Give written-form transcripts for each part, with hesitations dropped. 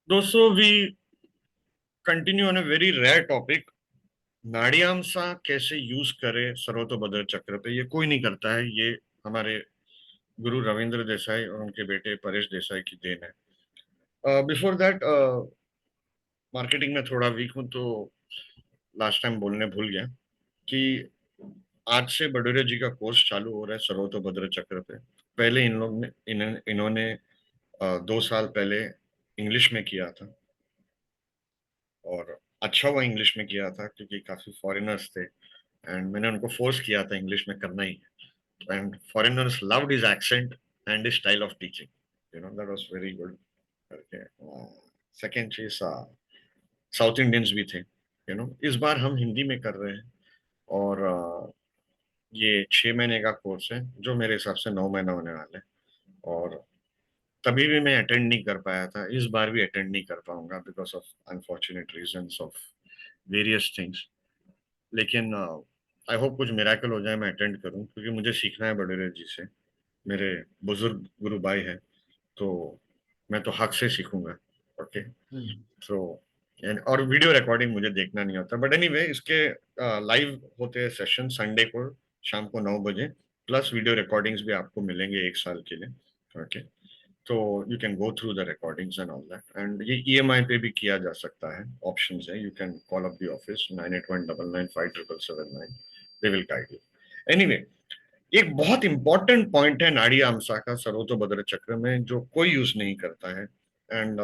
दोस्तों, we continue on a very rare topic. नाड़ियामसा कैसे यूज करे सर्वतोभद्र चक्र पे? ये कोई नहीं करता है। ये हमारे गुरु रविंद्र देसाई और उनके बेटे परेश देसाई की देन है। बिफोर दैट, मार्केटिंग में थोड़ा वीक हूं, तो लास्ट टाइम बोलने भूल गया कि आज से बडोरे जी का कोर्स चालू हो रहा है सर्वतोभद्र चक्र पे। पहले इन लोग ने इन्होंने 2 साल पहले इंग्लिश में किया था, और अच्छा हुआ इंग्लिश में किया था क्योंकि काफी फॉरेनर्स थे, एंड मैंने उनको फोर्स किया था इंग्लिश में करना ही। And foreigners loved his accent and his style of teaching. That was very good. Okay. Second चीज, साउथ इंडियंस भी थे। इस बार हम हिंदी में कर रहे हैं, और ये 6 महीने का कोर्स है, जो मेरे हिसाब से 9 महीना होने वाले हैं। और तभी भी मैं अटेंड नहीं कर पाया था, इस बार भी अटेंड नहीं कर पाऊंगा because of unfortunate reasons of various things. लेकिन आई होप कुछ मिराकल हो जाए, मैं अटेंड करूं, क्योंकि मुझे सीखना है बड़े जी से। मेरे बुजुर्ग गुरु भाई है, तो मैं तो हक से सीखूंगा। ओके। सो और वीडियो रिकॉर्डिंग मुझे देखना नहीं होता, बट एनीवे इसके लाइव होते हैं सेशन संडे को शाम को 9 बजे। प्लस वीडियो रिकॉर्डिंग्स भी आपको मिलेंगे 1 साल के लिए। ओके। तो you can go through the recordings and all that, and ये ईएमआई पे भी किया जा सकता है। ऑप्शंस है, you can call up the office 9819957779। They will guide you. Anyway, एक बहुत इंपॉर्टेंट पॉइंट है नाड़ी आमसा का सर्वतोभद्र चक्र में, जो कोई यूज नहीं करता है। एंड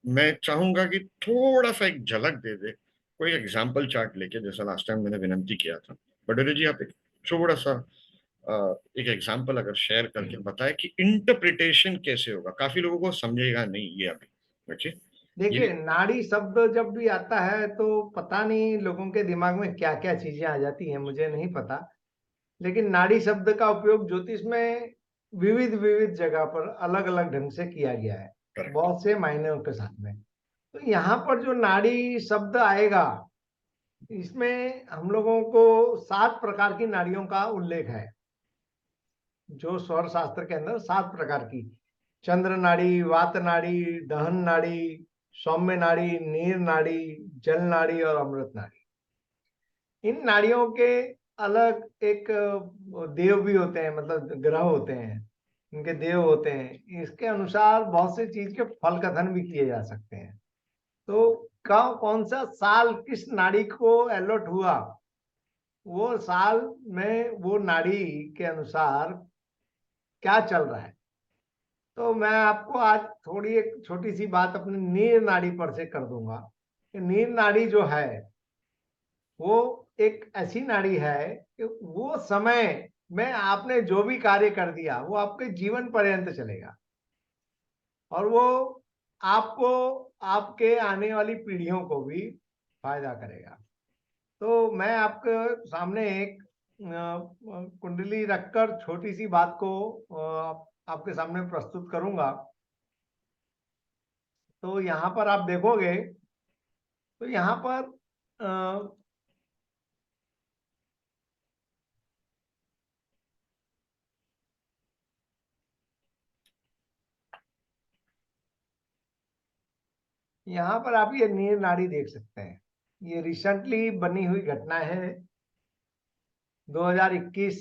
मैं चाहूंगा कि थोड़ा सा एक झलक दे दे, कोई एग्जाम्पल चार्ट लेके, जैसा लास्ट टाइम मैंने विनंती किया था। बडोरे जी, आप एक थोड़ा सा एक एग्जाम्पल अगर शेयर करके बताए कि इंटरप्रिटेशन कैसे होगा। काफी लोगों को समझेगा नहीं ये अभी। ओके। ये देखिए, नाड़ी शब्द जब भी आता है तो पता नहीं लोगों के दिमाग में क्या क्या चीजें आ जाती हैं, मुझे नहीं पता। लेकिन नाड़ी शब्द का उपयोग ज्योतिष में विविध विविध जगह पर अलग अलग ढंग से किया गया है, करेक्ट। बहुत से मायनों के साथ में। तो यहाँ पर जो नाड़ी शब्द आएगा, इसमें हम लोगों को 7 प्रकार की नाड़ियों का उल्लेख है। जो स्वर शास्त्र के अंदर 7 प्रकार की: चंद्र नाड़ी, वात नाड़ी, दहन नाड़ी, सौम्य नाड़ी, नीर नाड़ी, जल नाड़ी और अमृत नाड़ी। इन नाड़ियों के अलग एक देव भी होते हैं, मतलब ग्रह होते हैं, इनके देव होते हैं। इसके अनुसार बहुत से चीज के फल कथन भी किए जा सकते हैं। तो कौन सा साल किस नाड़ी को अलॉट हुआ, वो साल में वो नाड़ी के अनुसार क्या चल रहा है। तो मैं आपको आज थोड़ी एक छोटी सी बात अपनी नीर नाड़ी पर से कर दूंगा कि नीर नाड़ी जो है वो एक ऐसी नाड़ी है कि वो समय में आपने जो भी कार्य कर दिया वो आपके जीवन पर्यंत चलेगा, और वो आपको, आपके आने वाली पीढ़ियों को भी फायदा करेगा। तो मैं आपके सामने एक कुंडली रखकर छोटी सी बात को आपके सामने प्रस्तुत करूंगा। तो यहाँ पर आप देखोगे तो यहाँ पर अ, यहाँ पर आप ये नीर नाड़ी देख सकते हैं। ये रिसेंटली बनी हुई घटना है। 2021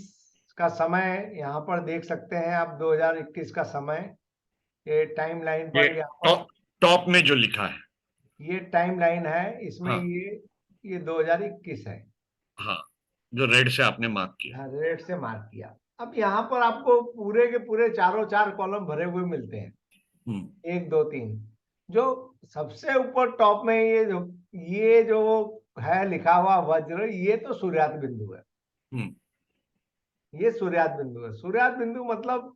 का समय यहाँ पर देख सकते हैं आप। 2021 का समय, ये टाइम लाइन ये पर यहाँ पर टॉप टॉप में जो लिखा है। ये टाइम लाइन है। इसमें हाँ। ये 2021 है। हाँ, जो रेड से आपने मार्क किया। हाँ, रेड से मार्क किया। अब यहाँ पर आपको पूरे के पूरे चारों चार कॉलम भरे हुए मिलते हैं, हम्म। 1 2 3। जो सबसे ऊपर टॉप में ये जो है लिखा हुआ वज्र, ये तो सूर्यास्त बिंदु है। हम्म। ये सूर्यास्त बिंदु है। सूर्यास्त बिंदु मतलब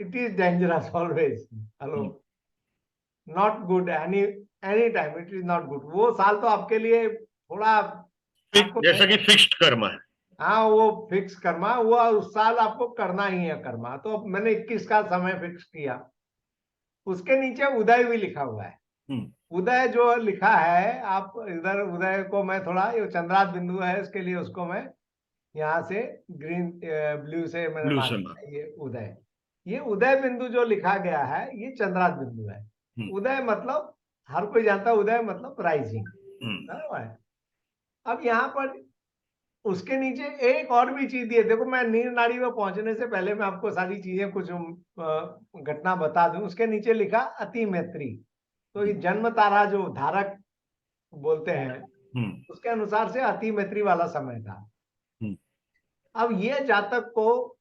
it is dangerous always. Hello, hmm. Not good any any time, it is not good. वो साल तो आपके लिए थोड़ा आपको जैसा कि फिक्स्ड कर्म है। हाँ, वो फिक्स कर्मा, वो उस साल आपको करना ही है कर्मा। तो मैंने 21 का समय फिक्स किया। उसके नीचे उदय भी लिखा हुआ है। हम्म। उदय जो लिखा है, आप इधर उदय को मैं थोड़ा, ये चंद्रात बिंदु है, इसके लिए उसको मैं यहाँ से ग्रीन ब्लू से मैंने ब्लू मार्क से मार्क। किया। ये उदय, ये उदय बिंदु जो लिखा गया है, ये चंद्रात बिंदु है। उदय मतलब हर कोई जानता है, उदय मतलब राइजिंग। अब यहाँ पर उसके नीचे एक और भी चीज दी है। देखो, मैं नीर नाड़ी में पहुंचने से पहले मैं आपको सारी चीजें कुछ घटना बता दूं। उसके नीचे लिखा अति मैत्री। तो ये जन्म तारा जो धारक बोलते हैं, उसके अनुसार से अति मैत्री वाला समय था। अब ये जातक को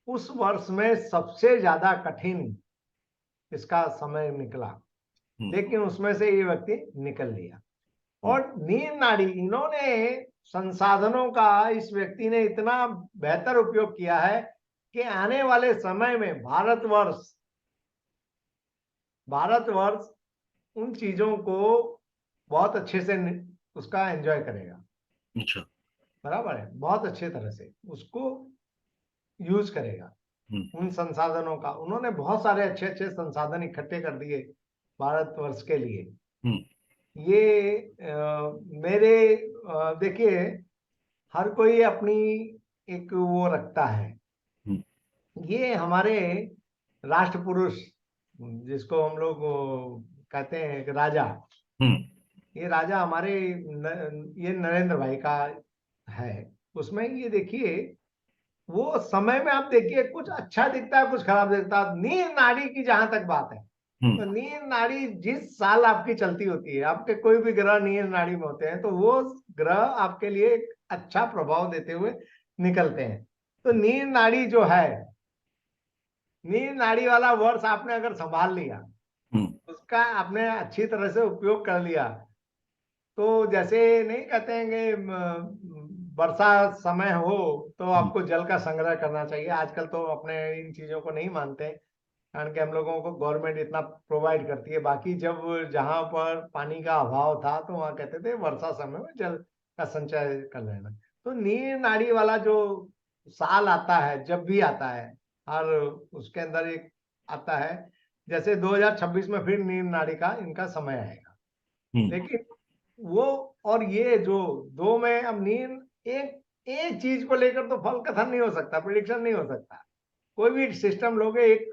उस वर्ष में सबसे ज्यादा कठिन इसका समय निकला, लेकिन उसमें से ये व्यक्ति निकल लिया। और नीर नाड़ी, इन्होंने संसाधनों का इस व्यक्ति ने इतना बेहतर उपयोग किया है कि आने वाले समय में भारतवर्ष उन चीजों को बहुत अच्छे से उसका एंजॉय करेगा। अच्छा। बराबर है, बहुत अच्छे तरह से उसको यूज करेगा। उन संसाधनों का उन्होंने बहुत सारे अच्छे अच्छे संसाधन इकट्ठे कर दिए भारतवर्ष के लिए। ये मेरे देखिए, हर कोई अपनी एक वो रखता है। ये हमारे राष्ट्र पुरुष, जिसको हम लोग कहते हैं एक राजा, ये राजा हमारे ये नरेंद्र भाई का है। उसमें ये देखिए, वो समय में आप देखिए कुछ अच्छा दिखता है, कुछ खराब दिखता है। नीर नाड़ी की जहां तक बात है, तो नीर नाड़ी जिस साल आपकी चलती होती है, आपके कोई भी ग्रह नीर नाड़ी में होते हैं, तो वो ग्रह आपके लिए एक अच्छा प्रभाव देते हुए निकलते हैं। तो नीर नाड़ी जो है, नीर नाड़ी वाला वर्ष आपने अगर संभाल लिया, उसका आपने अच्छी तरह से उपयोग कर लिया, तो जैसे नहीं कहते हैं कि वर्षा समय हो तो आपको जल का संग्रह करना चाहिए। आजकल तो अपने इन चीजों को नहीं मानते, कारण कि हम लोगों को गवर्नमेंट इतना प्रोवाइड करती है। बाकी जब जहां पर पानी का अभाव था, तो वहां कहते थे वर्षा समय में जल का संचय कर लेना। तो नीर नाड़ी वाला जो साल आता है, जब भी आता है, और उसके अंदर एक आता है, जैसे 2026 में फिर नीर नाड़ी का इनका समय आएगा। लेकिन वो और ये जो दो में, अब नीर एक एक चीज को लेकर तो फल कथन नहीं हो सकता, प्रिडिक्शन नहीं हो सकता। कोई भी सिस्टम लोगे एक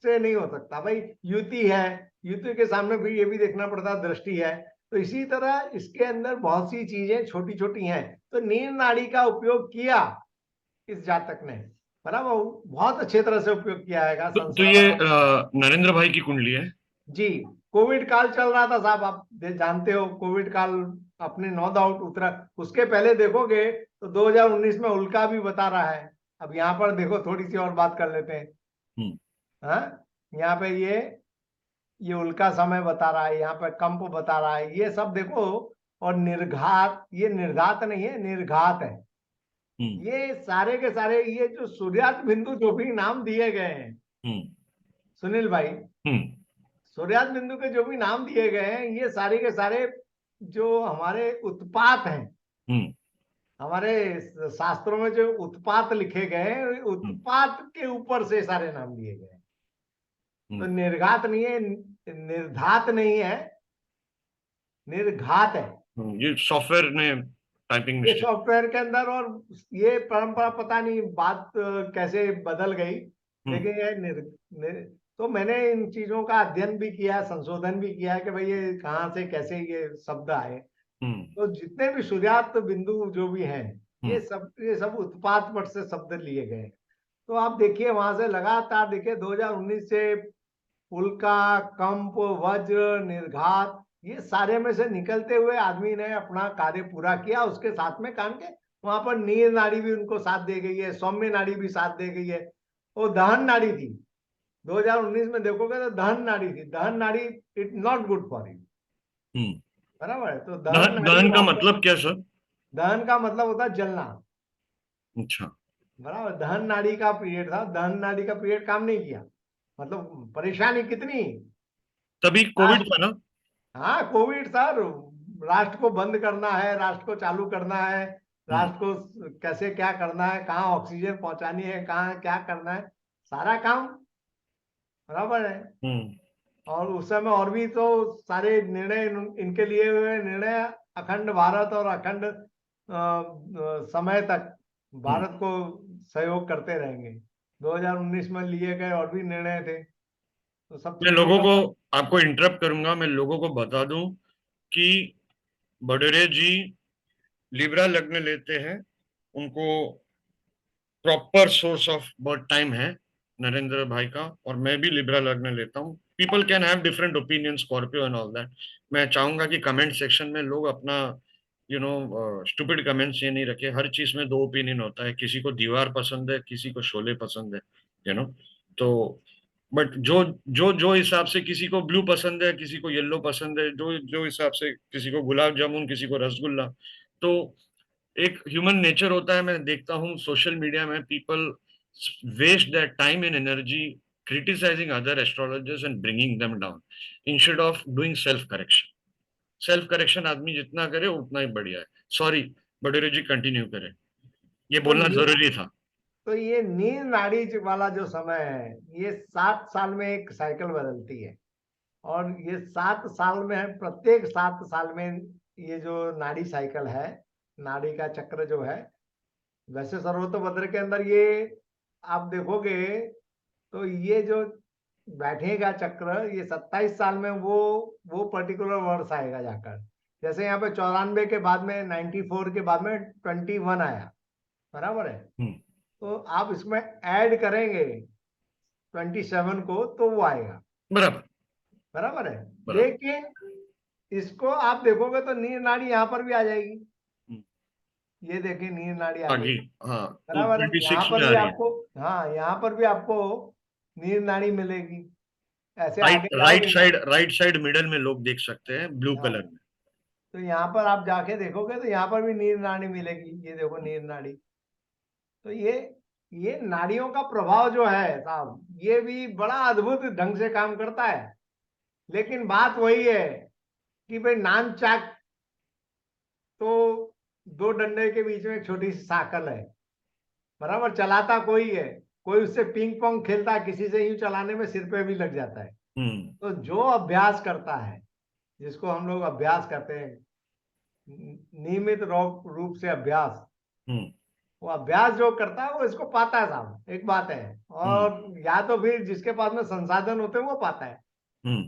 से नहीं हो सकता भाई। युति है, युति के सामने भी ये भी देखना पड़ता, दृष्टि है। तो इसी तरह इसके अंदर बहुत सी चीजें छोटी छोटी हैं। तो नीर नाड़ी का उपयोग किया इस जातक ने, बराबर, बहुत अच्छे तरह से उपयोग किया है तो ये संसाधनों। नरेंद्र भाई की कुंडली है। जी, कोविड काल चल रहा था साहब, आप जानते हो कोविड काल अपने नो डाउट उतरा। उसके पहले देखोगे तो 2019 में उल्का भी बता रहा है। अब यहाँ पर देखो, थोड़ी सी और बात कर लेते हैं। हाँ, यहाँ पे ये उल्का समय बता रहा है, यहाँ पे कंप बता रहा है, ये सब देखो। और निर्घात, ये निर्घात नहीं है, निर्घात है। ये सारे के सारे, ये जो सूर्यास्त बिंदु जो भी नाम दिए गए हैं सुनील भाई, सूर्यास्त बिंदु के जो भी नाम दिए गए हैं, ये सारे के सारे जो हमारे उत्पात हैं, हमारे शास्त्रों में जो उत्पात लिखे गए हैं, उत्पात के ऊपर से सारे नाम दिए गए हैं। तो निर्घात नहीं है, निर्धात नहीं है, निर्घात है। ये सॉफ्टवेयर ने टाइपिंग ये मिस्टेक। सॉफ्टवेयर के अंदर, और ये परंपरा पता नहीं बात कैसे बदल गई, लेकिन ये तो मैंने इन चीजों का अध्ययन भी किया, संशोधन भी किया है कि भाई ये कहाँ से कैसे ये शब्द आए। तो जितने भी सूर्यास्त बिंदु जो भी हैं, ये सब उत्पात पट से शब्द लिए गए। तो आप देखिए, वहां से लगातार देखिए 2019 से उल्का, कंप, वज्र, निर्घात, ये सारे में से निकलते हुए आदमी ने अपना कार्य पूरा किया। उसके साथ में काम के वहां पर नीर नाड़ी भी उनको साथ दे गई है, सौम्य नाड़ी भी साथ दे गई है। वो दहन नाड़ी थी, 2019 में देखोगे तो दहन नाड़ी थी। दहन नाड़ी it not good for you, बराबर है। तो दहन नाड़ी दहन का वहां पर, मतलब क्या सर? दहन का मतलब होता है जलना, अच्छा। बराबर। दहन नाड़ी का पीरियड था, दहन नाड़ी का पीरियड काम नहीं किया, मतलब परेशानी कितनी। तभी कोविड था ना? हाँ, कोविड सर, राष्ट्र को बंद करना है, राष्ट्र को चालू करना है, राष्ट्र को कैसे क्या करना है, कहाँ ऑक्सीजन पहुंचानी है, कहाँ क्या करना है, सारा काम, बराबर है। और उस समय और भी तो सारे निर्णय इनके लिए हुए निर्णय, अखंड भारत और अखंड समय तक भारत को सहयोग करते रहेंगे। 2019 में लिए गए और भी निर्णय थे। तो सब मैं चीजों लोगों का। को, आपको इंटरप्ट करूंगा, मैं लोगों को बता दूं कि बडोरे जी लिब्रा लग्न लेते हैं, उनको proper source of birth time है नरेंद्र भाई का, और मैं भी लिब्रा लग्न लेता हूँ। People can have different opinion, Scorpio and all that. मैं चाहूंगा कि कमेंट सेक्शन में लोग अपना स्टूपिड कमेंट्स ये नहीं रखे। हर चीज में दो ओपिनियन होता है, किसी को दीवार पसंद है, किसी को शोले पसंद है, यू नो। तो बट जो जो जो हिसाब से किसी को ब्लू पसंद है, किसी को येलो पसंद है, जो जो हिसाब से किसी को गुलाब जामुन, किसी को रसगुल्ला, तो एक ह्यूमन नेचर होता है। मैं देखता हूँ सोशल मीडिया में people waste that time and energy criticising other astrologers and bringing them down instead of doing self correction. Self correction आदमी जितना करे उतना ही बढ़िया है। सॉरी, बडोरे जी कंटिन्यू करें, ये तो बोलना जरूरी था। तो ये नील नाड़ी वाला जो समय है, ये 7 साल में एक साइकिल बदलती है। और ये 7 साल में है, प्रत्येक 7 साल में ये जो नाड़ी साइकिल है, नाड़ी का चक्र जो है, वैसे सर्वतोभद्र के अंदर ये आप देखोगे तो ये जो बैठेगा चक्र, ये 27 साल में वो पर्टिकुलर वर्ष आएगा जाकर। जैसे यहाँ पे 94 के बाद में, 94 के बाद में 21 आया, बराबर है। हम्म। तो आप इसमें ऐड करेंगे 27 को, तो वो आएगा, बराबर। बराबर है। बराबर। लेकिन इसको आप देखोगे तो नीर नाड़ी यहाँ पर भी आ जाएगी। हम्म। ये देखिए, नीर नाड़ी आ गई, आगे। हाँ, तो बराबर है। यहाँ 26 में पर आ भी रही है। आपको, हाँ, यहाँ पर भी आपको नीर नाड़ी मिलेगी। ऐसे राइट, आगे राइट जाओगे, साइड, राइट साइड मिडल में लोग देख सकते हैं ब्लू हाँ, कलर में। तो यहाँ पर आप जाके देखोगे तो यहाँ पर भी नीर नाड़ी मिलेगी। ये देखो, नीर नाड़ी। तो ये नाड़ियों का प्रभाव जो है साहब, ये भी बड़ा अद्भुत ढंग से काम करता है। लेकिन बात वही है कि भाई, नान चाक तो दो डंडे के बीच में एक छोटी सी साकल है, बराबर। चलाता कोई है, कोई उससे पिंग पोंग खेलता है, किसी से यूं चलाने में सिर पे भी लग जाता है। हम्म। तो जो अभ्यास करता है, जिसको हम लोग अभ्यास कहते हैं, नियमित रूप से अभ्यास, हम्म। वो अभ्यास जो करता है वो इसको पाता है साहब, एक बात है। हम्म। और या तो फिर जिसके पास में संसाधन होते हैं वो पाता है। हम्म।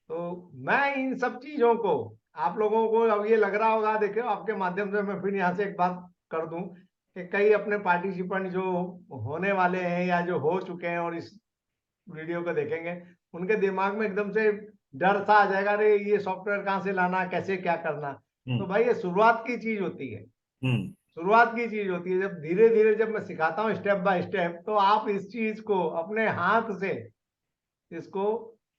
तो मैं इन सब चीजों को, आप लोगों को अब ये लग रहा होगा, देखो आपके माध्यम से मैं फिर यहाँ से एक बात कर दूं कि कई अपने पार्टिसिपेंट जो होने वाले हैं या जो हो चुके हैं और इस वीडियो को देखेंगे, उनके दिमाग में एकदम से डर सा आ जाएगा, अरे ये सॉफ्टवेयर कहाँ से लाना, कैसे क्या करना। तो हम्म। भाई, ये शुरुआत की चीज होती है। हम्म। शुरुआत की चीज होती है। जब धीरे धीरे जब मैं सिखाता हूँ स्टेप बाय स्टेप, तो आप इस चीज को अपने हाथ से इसको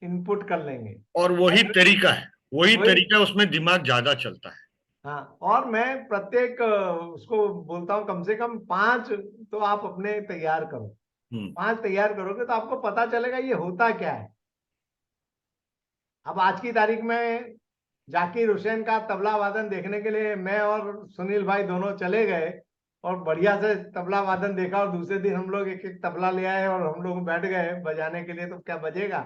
इनपुट कर लेंगे। और वही तरीका है, वही वही, तरीका, उसमें दिमाग ज्यादा चलता है। हाँ। और मैं प्रत्येक उसको बोलता हूँ, कम से कम 5 तो आप अपने तैयार करो। हम्म। 5 तैयार करोगे तो आपको पता चलेगा ये होता क्या है। अब आज की तारीख में जाकिर हुसैन का तबला वादन देखने के लिए मैं और सुनील भाई दोनों चले गए, और बढ़िया से तबला वादन देखा, और दूसरे दिन हम लोग एक एक तबला ले आए और हम लोग बैठ गए बजाने के लिए। तो क्या बजेगा?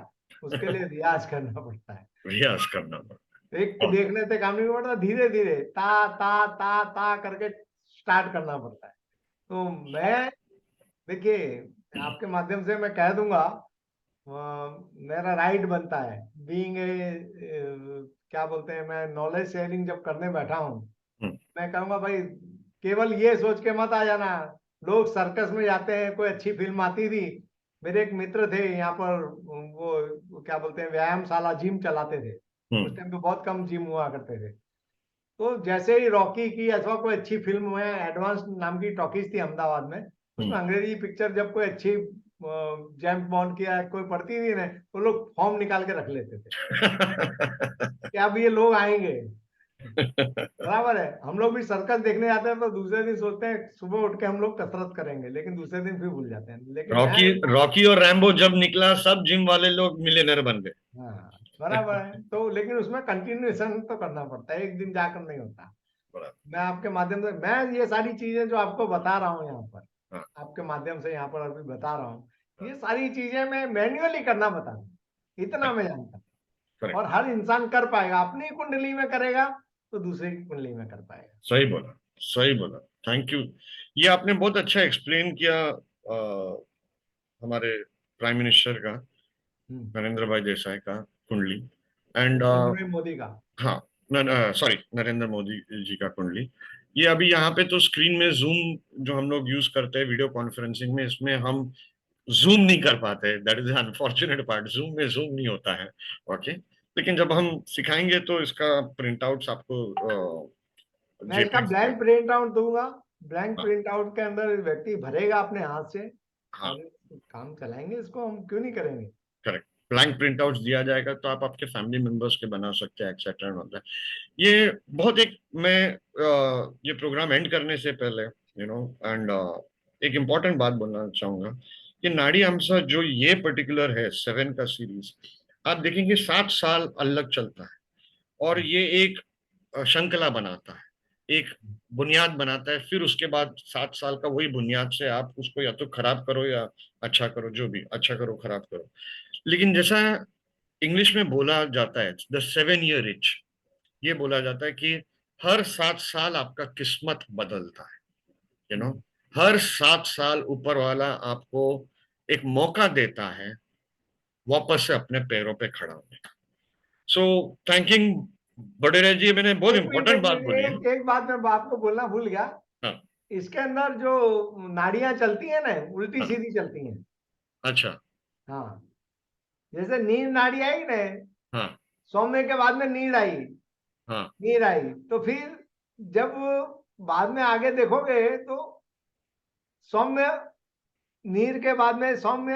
उसके लिए रियाज करना पड़ता है। रियाज करना पड़ता एक है। और देखने से काम नहीं पड़ता, धीरे धीरे ता ता ता करके स्टार्ट करना पड़ता है। तो मैं, देखिए, आपके माध्यम से मैं कह दूंगा, मेरा राइट बनता है, बीइंग ए, क्या बोलते हैं, मैं नॉलेज शेयरिंग जब करने बैठा हूँ, हम्म। मैं कहूंगा भाई, केवल ये सोच के मत आ जाना। लोग सर्कस में जाते हैं, कोई अच्छी फिल्म आती थी, मेरे एक मित्र थे यहाँ पर, वो क्या बोलते हैं, व्यायामशाला, जिम चलाते थे। उस हम्म। टाइम पे बहुत कम जिम हुआ करते थे। तो जैसे ही रॉकी की अथवा कोई अच्छी फिल्म है, एडवांस नाम की टॉकीज थी अहमदाबाद में, उसमें हम्म। अंग्रेजी पिक्चर जब कोई अच्छी जेम्स बॉन्ड की या कोई पड़ती थी ना, वो लोग फॉर्म निकाल के रख लेते थे कि अब ये लोग आएंगे, बराबर है। हम लोग भी सर्कस देखने जाते हैं तो दूसरे दिन सोचते हैं सुबह उठ के हम लोग कसरत करेंगे, लेकिन दूसरे दिन फिर भूल जाते हैं। लेकिन मैं, रॉकी, रॉकी और रैम्बो जब निकला, सब जिम वाले लोग मिलियनर बन गए। हाँ, बराबर है। तो लेकिन उसमें कंटिन्यूएशन तो करना पड़ता है, एक दिन जाकर नहीं होता। बड़ा। मैं आपके माध्यम से, मैं ये सारी चीजें जो आपको बता रहा हूँ यहाँ पर, हाँ। आपके माध्यम से यहाँ पर अभी बता रहा हूँ, हाँ। ये सारी चीजें मैं मैन्युअली करना बता रहा हूँ, इतना मैं जानता हूँ। करेक्ट। और हर इंसान कर पाएगा, अपनी कुंडली में करेगा तो दूसरे की कुंडली में कर पाएगा। सही बोला, सही बोला। Thank you. ये आपने बहुत अच्छा एक्सप्लेन किया हमारे प्राइम मिनिस्टर का, नरेंद्र भाई देसाई का कुंडली, एंड नरेंद्र भाई मोदी का। हाँ, सॉरी, नरेंद्र मोदी जी का कुंडली। ये अभी यहाँ पे तो स्क्रीन में जूम जो हम लोग यूज करते हैं वीडियो कॉन्फ्रेंसिंग में, इसमें हम जूम नहीं कर पाते, that is unfortunate part, zoom में जूम नहीं होता है। ओके, लेकिन जब हम सिखाएंगे तो इसका प्रिंट आउट्स आपको मैं इसका जेपीजी में। ब्लैंक प्रिंट आउट दूंगा। ब्लैंक हाँ प्रिंट आउट के अंदर व्यक्ति भरेगा अपने हाथ से, हाँ, और काम चलाएंगे, इसको हम क्यों नहीं करेंगे। करेक्ट, ब्लैंक प्रिंट आउट दिया जाएगा तो आप आपके फैमिली मेंबर्स के बना सकते हैं, एक्सेट्रा एंड। ये बहुत एक, मैं ये प्रोग्राम एंड करने से पहले एंड एक इम्पॉर्टेंट बात बोलना चाहूंगा कि नाड़ी हमसा जो ये पर्टिकुलर है 7 का सीरीज, आप देखेंगे 7 साल अलग चलता है, और ये एक श्रृंखला बनाता है, एक बुनियाद बनाता है, फिर उसके बाद 7 साल का वही बुनियाद से आप उसको या तो खराब करो या अच्छा करो, जो भी अच्छा करो खराब करो। लेकिन जैसा इंग्लिश में बोला जाता है द 7 ईयर इच, ये बोला जाता है कि हर 7 साल आपका किस्मत बदलता है, हर 7 साल ऊपर वाला आपको एक मौका देता है वापस से अपने पैरों पे खड़ा होने का। सो थैंकिंग बडेरा जी, मैंने बहुत एक मिनट, इंपॉर्टेंट एक बात मिनट, बोली है। एक बात मैं आपको बोलना भूल गया। हाँ इसके अंदर जो नाड़ियां चलती है ना, उल्टी हाँ, सीधी चलती हैं। अच्छा, हाँ, जैसे नीर नाड़ी आई ना, हाँ सौम्य के बाद में नीर आई। हाँ नीर आई तो फिर जब बाद में आगे देखोगे तो सौम्य, नीर के बाद में सौम्य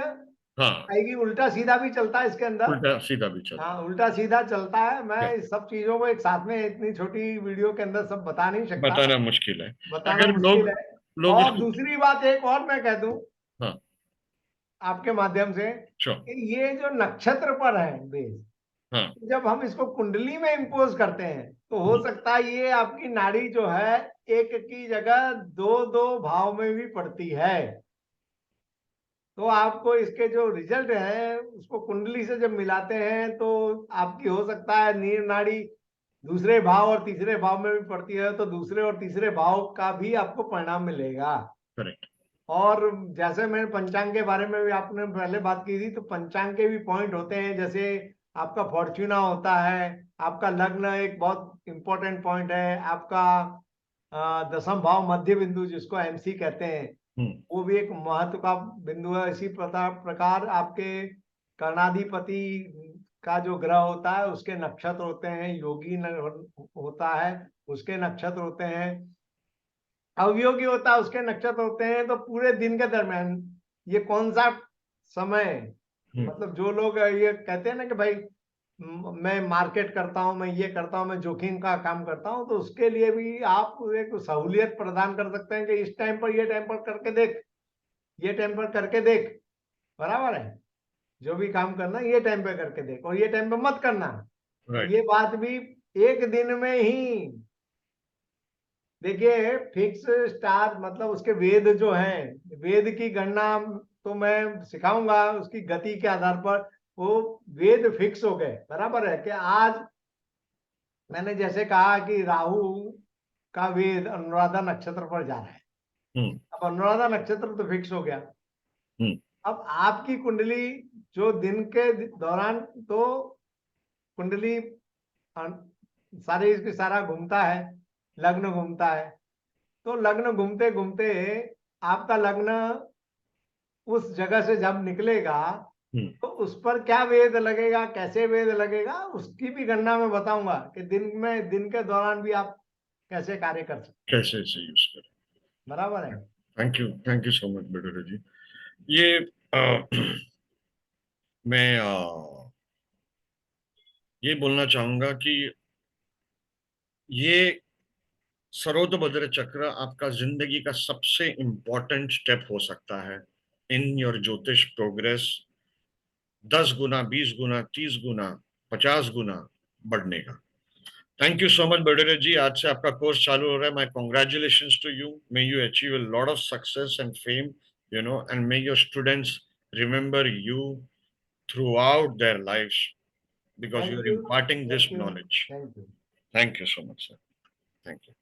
हाँ, आएगी। उल्टा सीधा भी चलता है इसके अंदर। उल्टा सीधा भी चलता हाँ, उल्टा सीधा चलता है। मैं है, इस सब चीजों को एक साथ में इतनी छोटी वीडियो के अंदर सब बता नहीं सकता, बताना मुश्किल है। बताना अगर मुश्किल लोग है। लोग और इसको, दूसरी बात एक और मैं कह दूं हाँ आपके माध्यम से, श्योर, कि ये जो नक्षत्र पर है बेस, हाँ, जब हम इसको कुंडली में इंपोज करते हैं तो हो हम्म, सकता है ये आपकी नाड़ी जो है एक की जगह दो दो भाव में भी पड़ती है। तो आपको इसके जो रिजल्ट है उसको कुंडली से जब मिलाते हैं तो आपकी हो सकता है नीर नाड़ी दूसरे भाव और तीसरे भाव में भी पड़ती है, तो दूसरे और तीसरे भाव का भी आपको परिणाम मिलेगा। करेक्ट, और जैसे मैंने पंचांग के बारे में भी आपने पहले बात की थी, तो पंचांग के भी पॉइंट होते हैं। जैसे आपका फॉर्च्यूना होता है, आपका लग्न एक बहुत इंपॉर्टेंट पॉइंट है, आपका दसम भाव मध्य बिंदु जिसको एमसी कहते हैं, हम्म, वो भी एक महत्व का बिंदु है। इसी प्रकार आपके कर्णाधिपति का जो ग्रह होता है उसके नक्षत्र होते हैं, योगी होता है उसके नक्षत्र होते हैं, अवयोगी होता है उसके नक्षत्र होते हैं। तो पूरे दिन के दरमियान ये कौन सा समय है? हम्म, मतलब जो लोग ये कहते हैं ना कि भाई मैं मार्केट करता हूँ, मैं ये करता हूँ, मैं जोखिम का काम करता हूँ, तो उसके लिए भी आप एक सहूलियत प्रदान कर सकते हैं कि इस टाइम पर ये टाइम पर करके देख, ये टाइम पर करके देख, बराबर है। जो भी काम करना ये टाइम पे करके देख, और ये टाइम पे मत करना। और राइट, ये बात भी एक दिन में ही, देखिए फिक्स स्टार मतलब उसके वेद जो हैं, वेद की गणना तो मैं सिखाऊंगा उसकी गति के आधार पर। वो वेद फिक्स हो गए, बराबर है कि आज मैंने जैसे कहा कि राहु का वेद अनुराधा नक्षत्र पर जा रहा है। हम्म, अब अनुराधा नक्षत्र तो फिक्स हो गया। हम्म, अब आपकी कुंडली जो दिन के दौरान तो कुंडली सारे इसकी सारा घूमता है, लग्न घूमता है। तो लग्न घूमते घूमते आपका लग्न उस जगह से जब निकलेगा हम्म, तो उस पर क्या वेद लगेगा, कैसे वेद लगेगा, उसकी भी गणना मैं बताऊंगा कि दिन में, दिन के दौरान भी आप कैसे कार्य कर सकते कैसे इसे यूज करें। हैं, बराबर है। Thank you so much Badera ji. ये अ, मैं ये बोलना चाहूंगा कि ये सरोदभद्र चक्र आपका जिंदगी का सबसे इंपॉर्टेंट स्टेप हो सकता है इन योर ज्योतिष प्रोग्रेस, 10 गुना, 20 गुना, 30 गुना, 50 गुना बढ़ने का। Thank you so much Badera ji, आज से आपका कोर्स चालू हो रहा है। My congratulations to you, may you achieve a lot of success and fame, and may your students remember you throughout their lives, because you thank are you, imparting this thank you, knowledge. Thank you. Thank you so much, sir. Thank you.